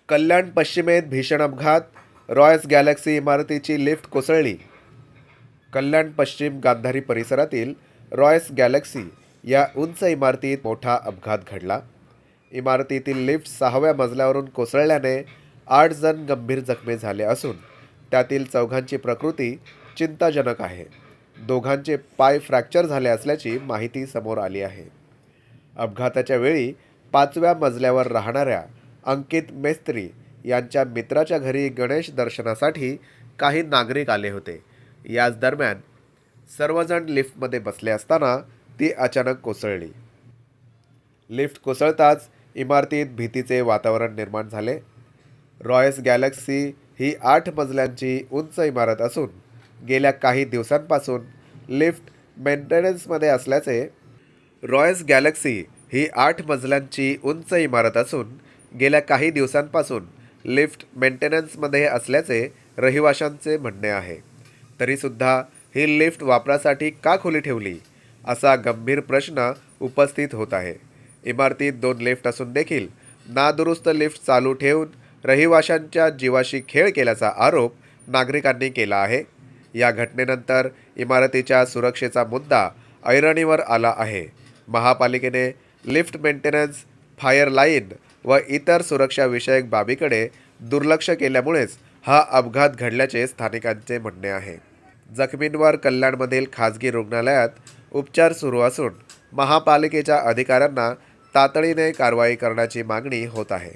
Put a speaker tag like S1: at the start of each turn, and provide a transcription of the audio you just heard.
S1: कल्याण पश्चिमेत भीषण अपघात, Royce Galaxy इमारतीची लिफ्ट कोसळली. कल्याण पश्चिम गांधारी परिसरातील रॉयस गॅलेक्सी या उंच इमारतीत मोठा अपघात घडला. इमारतीतील लिफ्ट 6व्या मजल्यावरून कोसळल्याने 8 जण गंभीर जखमी झाले असून त्यातील 4घांची प्रकृती चिंताजनक आहे. 2घांचे पाय फ्रॅक्चर झाले असल्याची माहिती समोर आली आहे. अपघाताच्या वेळी 5व्या मजल्यावर राहणाऱ्या अंकित मेस्त्री यांच्या मित्राच्या घरी गणेश दर्शनासाठी काही नागरिक आले होते. याच दरम्यान सर्वजण लिफ्टमध्ये बसले असताना ती अचानक कोसळली. लिफ्ट कोसळताच इमारतीत भीतीचे वातावरण निर्माण झाले. रॉयस गॅलेक्सी ही 8 मजल्यांची उंच इमारत असून गेल्या काही दिवसांपासून लिफ्ट मेंटेनन्समध्ये असल्याचे रॉयस गॅलेक्सी ही 8 मजल्यांची उंच इमारत असून गेल्या काही दिवसांपासून लिफ्ट मेंटेनन्समध्ये असल्याचे रहिवाशांचे म्हणणे आहे. तरीसुद्धा ही लिफ्ट वापरासाठी का खुली ठेवली, असा गंभीर प्रश्न उपस्थित होत आहे. इमारतीत 2 लिफ्ट असून देखील नादुरुस्त लिफ्ट चालू ठेवून रहिवाशांच्या जीवाशी खेळ केल्याचा आरोप नागरिकांनी केला आहे. या घटनेनंतर इमारतीच्या सुरक्षेचा मुद्दा ऐरणीवर आला आहे. महापालिकेने लिफ्ट मेंटेनन्स, फायर लाईन व इतर सुरक्षाविषयक बाबीकडे दुर्लक्ष केल्यामुळेच हा अपघात घडल्याचे स्थानिकांचे म्हणणे आहे. जखमींवर कल्याणमधील खाजगी रुग्णालयात उपचार सुरू असून महापालिकेच्या अधिकाऱ्यांना तातडीने कारवाई करण्याची मागणी होत आहे.